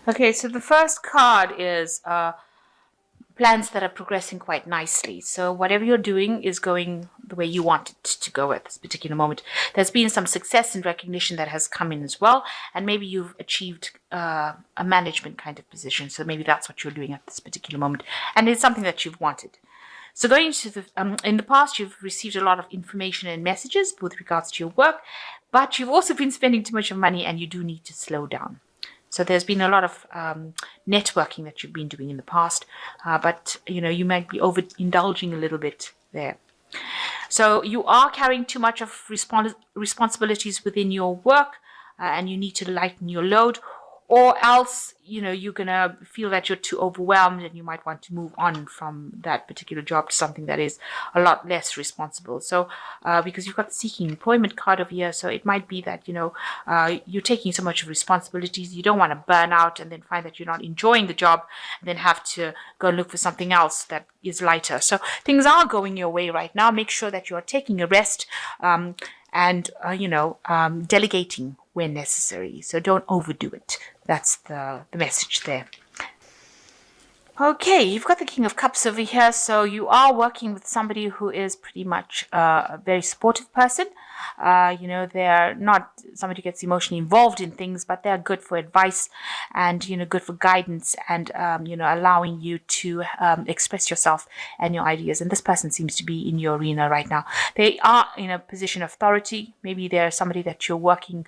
Okay, so the first card is plans that are progressing quite nicely. So whatever you're doing is going the way you want it to go at this particular moment. There's been some success and recognition that has come in as well, and maybe you've achieved a management kind of position. So maybe that's what you're doing at this particular moment, and it's something that you've wanted. So going to the in the past, you've received a lot of information and messages with regards to your work, but you've also been spending too much of money, and you do need to slow down. So there's been a lot of networking that you've been doing in the past, but you might be overindulging a little bit there. So you are carrying too much of responsibilities within your work, and you need to lighten your load, or else you're gonna feel that you're too overwhelmed and you might want to move on from that particular job to something that is a lot less responsible. So because you've got the seeking employment card over here, so it might be that you're taking so much of responsibilities, you don't want to burn out and then find that you're not enjoying the job and then have to go and look for something else that is lighter. So things are going your way right now. Make sure that you are taking a rest, and delegating when necessary. So don't overdo it. That's the message there. Okay, you've got the King of Cups over here, so you are working with somebody who is pretty much a very supportive person. They're not somebody who gets emotionally involved in things, but they're good for advice and, good for guidance and, allowing you to express yourself and your ideas. And this person seems to be in your arena right now. They are in a position of authority. Maybe they're somebody that you're working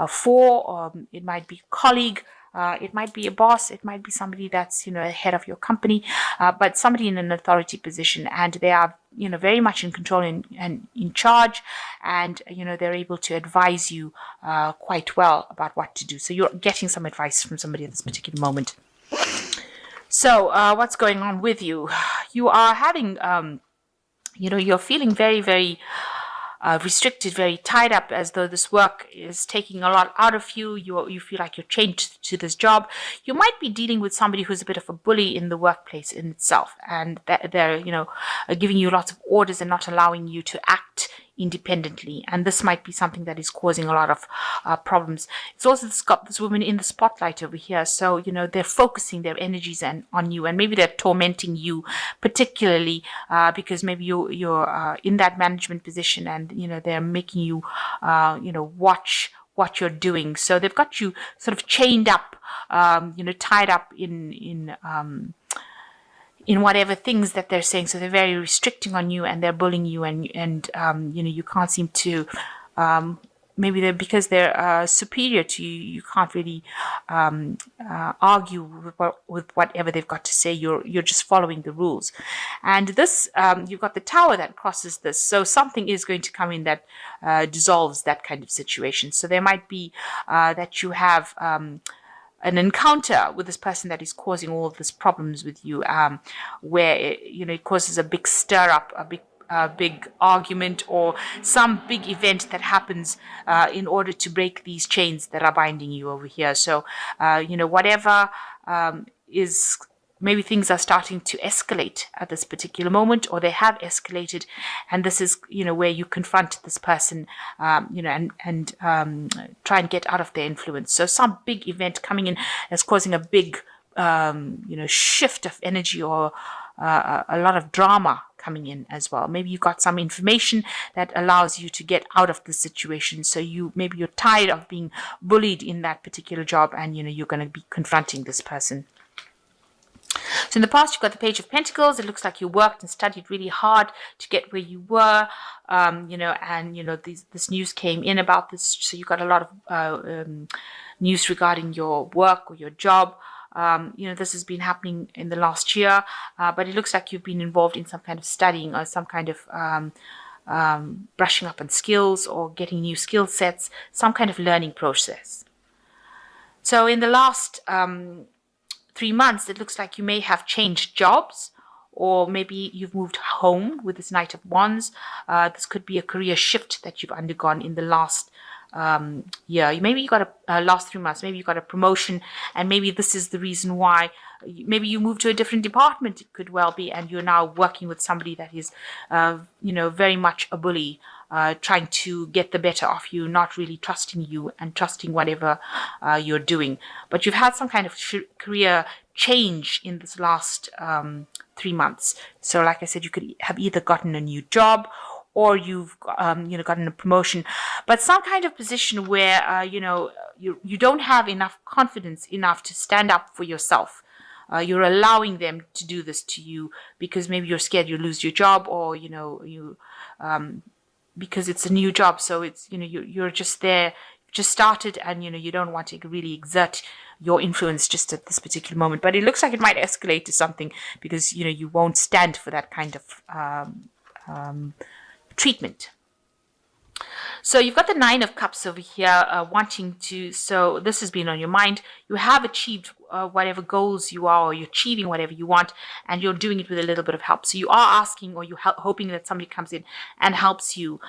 for, or it might be a colleague. It might be a boss, it might be somebody that's, head of your company, but somebody in an authority position, and they are, very much in control and in charge, and, they're able to advise you quite well about what to do. So you're getting some advice from somebody at this particular moment. So what's going on with you? You are having, you're feeling very, very restricted, very tied up, as though this work is taking a lot out of you. You feel like you're chained to this job. You might be dealing with somebody who's a bit of a bully in the workplace in itself, and they're giving you lots of orders and not allowing you to act independently, and this might be something that is causing a lot of problems. It's also got this woman in the spotlight over here, so they're focusing their energies on you, and maybe they're tormenting you particularly because maybe you're in that management position, and they're making you watch what you're doing. So they've got you sort of chained up, tied up in whatever things that they're saying. So they're very restricting on you, and they're bullying you, and you can't seem to, maybe because they're superior to you, you can't really argue with whatever they've got to say. You're just following the rules. And this, you've got the Tower that crosses this. So something is going to come in that dissolves that kind of situation. So there might be that you have an encounter with this person that is causing all of these problems with you, where it causes a big stir up, a big argument, or some big event that happens in order to break these chains that are binding you over here. So whatever is, maybe things are starting to escalate at this particular moment, or they have escalated, and this is where you confront this person, and try and get out of their influence. So some big event coming in is causing a big shift of energy, or a lot of drama coming in as well. Maybe you got some information that allows you to get out of the situation. So maybe you're tired of being bullied in that particular job, and you're going to be confronting this person. So in the past, you've got the Page of Pentacles. It looks like you worked and studied really hard to get where you were, this news came in about this. So you got a lot of news regarding your work or your job. This has been happening in the last year, but it looks like you've been involved in some kind of studying, or some kind of brushing up on skills, or getting new skill sets, some kind of learning process. So in the last 3 months, it looks like you may have changed jobs, or maybe you've moved home with this Knight of Wands. This could be a career shift that you've undergone in the last year. Maybe you got last 3 months, maybe you got a promotion, and maybe this is the reason why. Maybe you moved to a different department, it could well be, and you're now working with somebody that is, very much a bully, trying to get the better of you, not really trusting you and trusting whatever you're doing. But you've had some kind of career change in this last 3 months. So like I said, you could have either gotten a new job, or you've gotten a promotion, but some kind of position where you don't have enough confidence enough to stand up for yourself. You're allowing them to do this to you because maybe you're scared you lose your job, or because it's a new job. So it's you're just there, just started, and you don't want to really exert your influence just at this particular moment. But it looks like it might escalate to something, because you won't stand for that kind of treatment. So you've got the Nine of Cups over here, wanting to, so this has been on your mind. You have achieved whatever goals you are, or you're achieving whatever you want, and you're doing it with a little bit of help. So you are asking, or you're hoping that somebody comes in and helps you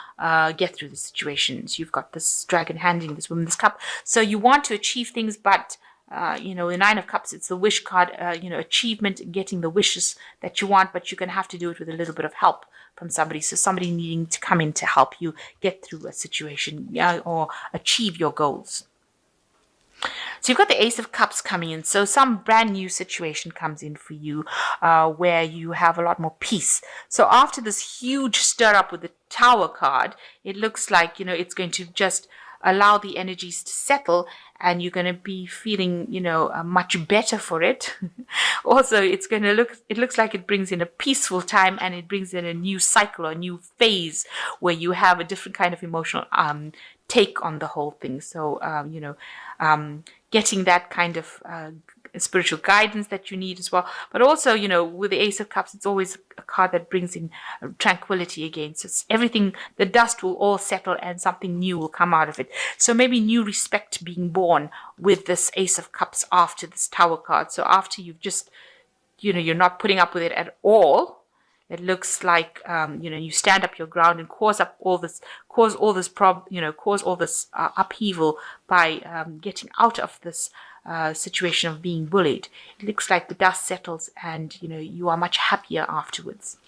get through the situations. You've got this dragon handing this woman this cup. So you want to achieve things, but the Nine of Cups, it's the wish card, achievement, getting the wishes that you want, but you're going to have to do it with a little bit of help from somebody. So somebody needing to come in to help you get through a situation, or achieve your goals. So you've got the Ace of Cups coming in. So some brand new situation comes in for you, where you have a lot more peace. So after this huge stir up with the Tower card, it looks like, it's going to just allow the energies to settle, and you're going to be feeling, much better for it. Also, it looks like it brings in a peaceful time, and it brings in a new cycle or a new phase where you have a different kind of emotional take on the whole thing. So, getting that kind of spiritual guidance that you need as well. But also, with the Ace of Cups, it's always a card that brings in tranquility again. So it's everything, the dust will all settle and something new will come out of it. So maybe new respect being born with this Ace of Cups after this Tower card. So after you've just, you're not putting up with it at all, it looks like, you stand up your ground and cause all this upheaval by getting out of this situation of being bullied. It looks like the dust settles, and you are much happier afterwards.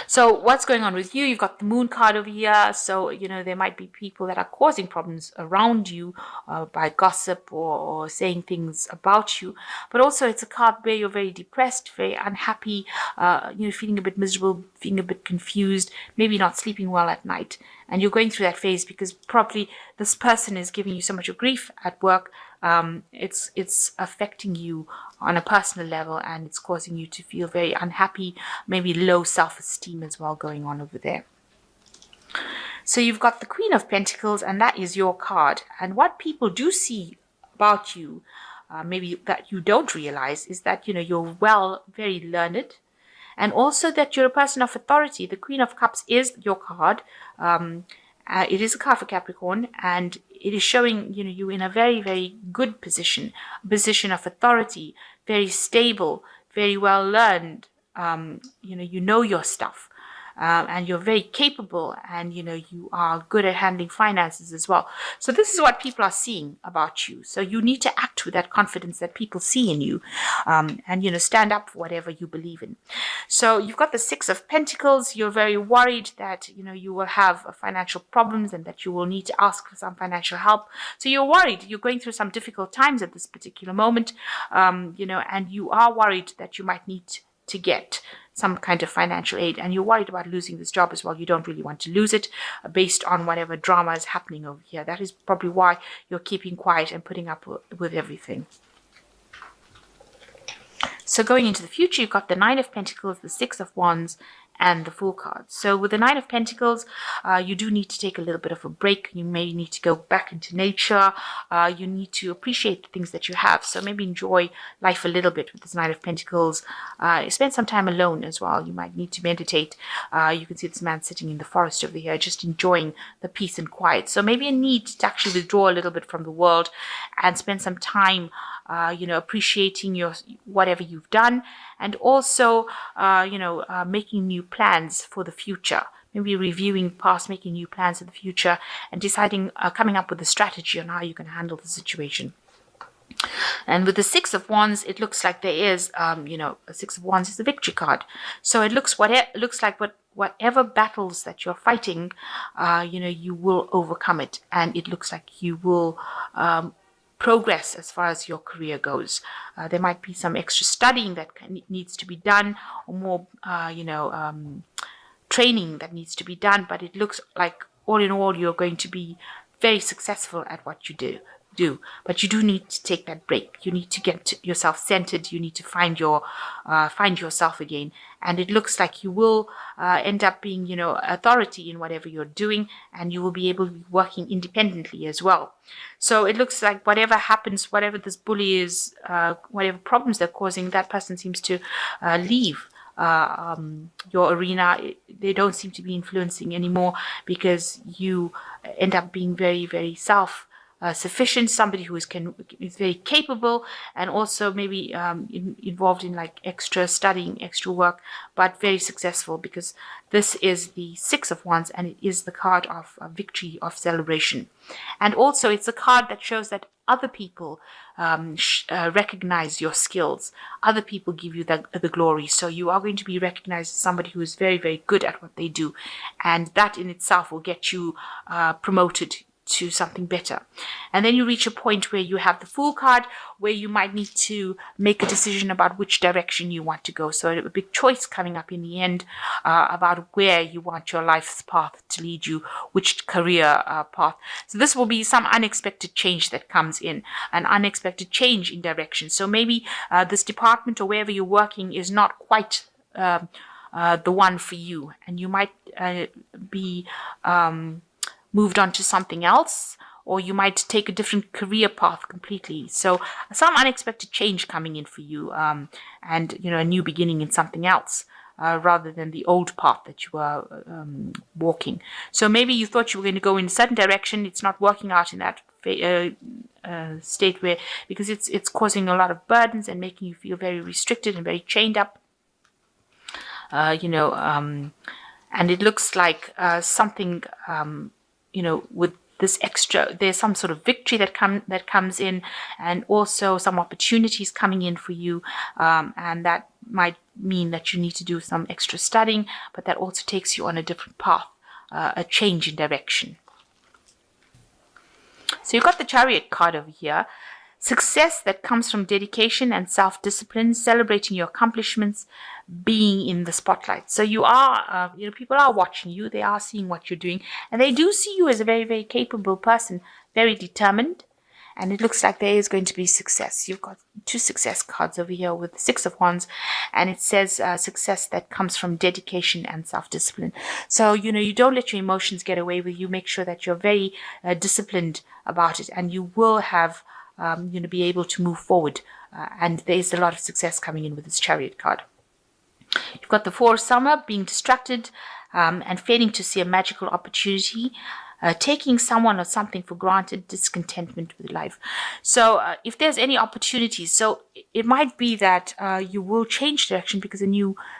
So what's going on with you? You've got the Moon card over here. So, there might be people that are causing problems around you by gossip or saying things about you. But also it's a card where you're very depressed, very unhappy, feeling a bit miserable, feeling a bit confused, maybe not sleeping well at night. And you're going through that phase because probably this person is giving you so much of grief at work. It's affecting you on a personal level, and it's causing you to feel very unhappy, maybe low self-esteem as well going on over there. So you've got the Queen of Pentacles, and that is your card. And what people do see about you, maybe that you don't realize, is that, you're very learned, and also that you're a person of authority. The Queen of Cups is your card. It is a card for Capricorn, and it is showing, you in a very, very good position, a position of authority, very stable, very well learned. You know your stuff, and you're very capable, and you are good at handling finances as well. So this is what people are seeing about you. So you need to act with that confidence that people see in you, and stand up for whatever you believe in. So you've got the Six of Pentacles. You're very worried that you will have financial problems, and that you will need to ask for some financial help. So you're worried. You're going through some difficult times at this particular moment, and you are worried that you might need to get some kind of financial aid, and you're worried about losing this job as well. You don't really want to lose it based on whatever drama is happening over here. That is probably why you're keeping quiet and putting up with everything. So going into the future, you've got the Nine of Pentacles, the Six of Wands, and the Fool card. So with the Nine of Pentacles, you do need to take a little bit of a break. You may need to go back into nature. You need to appreciate the things that you have. So maybe enjoy life a little bit with this Nine of Pentacles. Spend some time alone as well. You might need to meditate. You can see this man sitting in the forest over here, just enjoying the peace and quiet. So maybe a need to actually withdraw a little bit from the world and spend some time appreciating whatever you've done, and also making new plans for the future. Maybe reviewing past, making new plans for the future, and deciding, coming up with a strategy on how you can handle the situation. And with the Six of Wands, it looks like there is, a Six of Wands is the Victory card. So it looks like what whatever battles that you're fighting, you will overcome it, and it looks like you will progress as far as your career goes. There might be some extra studying that needs to be done, or more, training that needs to be done, but it looks like all in all you're going to be very successful at what you do. But you do need to take that break. You need to get yourself centered. You need to find yourself again. And it looks like you will end up being, authority in whatever you're doing, and you will be able to be working independently as well. So it looks like whatever happens, whatever this bully is, whatever problems they're causing, that person seems to leave your arena. They don't seem to be influencing anymore, because you end up being very, very sufficient, somebody who is very capable, and also maybe involved in like extra studying, extra work, but very successful, because this is the Six of Wands, and it is the card of victory, of celebration. And also it's a card that shows that other people recognize your skills. Other people give you the glory. So you are going to be recognized as somebody who is very, very good at what they do. And that in itself will get you promoted to something better. And then you reach a point where you have the Fool card, where you might need to make a decision about which direction you want to go. So a big choice coming up in the end about where you want your life's path to lead you, which career path. So this will be some unexpected change that comes in, an unexpected change in direction. So maybe this department or wherever you're working is not quite the one for you, and you might be moved on to something else, or you might take a different career path completely. So some unexpected change coming in for you, and a new beginning in something else, rather than the old path that you were walking. So maybe you thought you were going to go in a certain direction. It's not working out in that state, where, because it's causing a lot of burdens and making you feel very restricted and very chained up. And it looks like something, with this extra, there's some sort of victory that comes in, and also some opportunities coming in for you, and that might mean that you need to do some extra studying, but that also takes you on a different path, a change in direction. So you've got the Chariot card over here. Success that comes from dedication and self-discipline, celebrating your accomplishments, being in the spotlight. So you are, people are watching you. They are seeing what you're doing, and they do see you as a very, very capable person, very determined. And it looks like there is going to be success. You've got two success cards over here with the Six of Wands, and it says success that comes from dedication and self-discipline. So, you don't let your emotions get away with you. Make sure that you're very disciplined about it, and you will have be able to move forward. And there's a lot of success coming in with this Chariot card. You've got the Four of Summer, being distracted and failing to see a magical opportunity, taking someone or something for granted, discontentment with life. So if there's any opportunities, so it might be that you will change direction because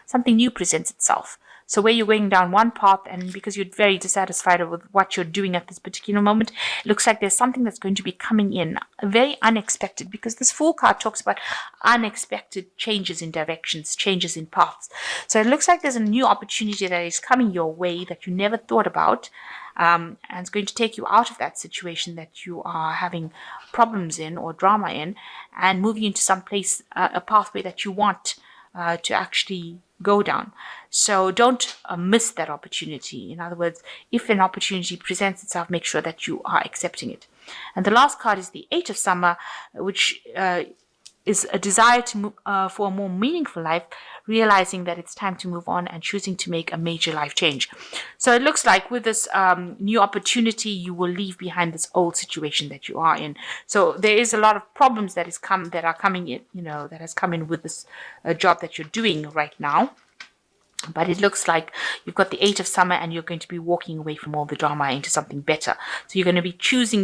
something new presents itself. So where you're going down one path, and because you're very dissatisfied with what you're doing at this particular moment, it looks like there's something that's going to be coming in, very unexpected, because this Fool card talks about unexpected changes in directions, changes in paths. So it looks like there's a new opportunity that is coming your way that you never thought about, and it's going to take you out of that situation that you are having problems in or drama in, and move you into some place, a pathway that you want to actually go down. So don't miss that opportunity. In other words, if an opportunity presents itself, make sure that you are accepting it. And the last card is the Eight of Summer, which is a desire to for a more meaningful life, realizing that it's time to move on and choosing to make a major life change. So it looks like with this new opportunity, you will leave behind this old situation that you are in. So there is a lot of problems that are coming in, that has come in with this job that you're doing right now. But it looks like you've got the Eight of Summer, and you're going to be walking away from all the drama into something better. So you're going to be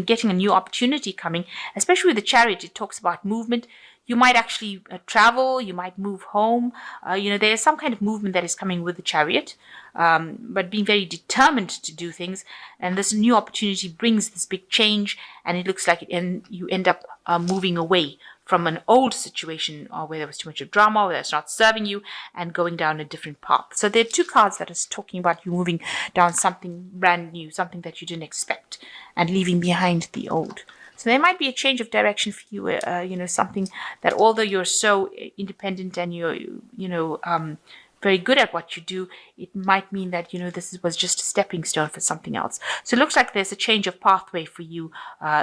getting a new opportunity coming, especially with the Chariot. It talks about movement. You might actually travel. You might move home. There's some kind of movement that is coming with the Chariot, but being very determined to do things. And this new opportunity brings this big change, and it looks like you end up moving away from an old situation, or where there was too much of drama, or it's not serving you, and going down a different path. So there are two cards that is talking about you moving down something brand new, something that you didn't expect, and leaving behind the old. So there might be a change of direction for you, something that, although you're so independent and you're, very good at what you do, it might mean that, this was just a stepping stone for something else. So it looks like there's a change of pathway for you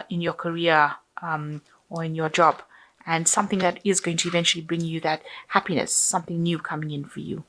in your career or in your job, and something that is going to eventually bring you that happiness, something new coming in for you.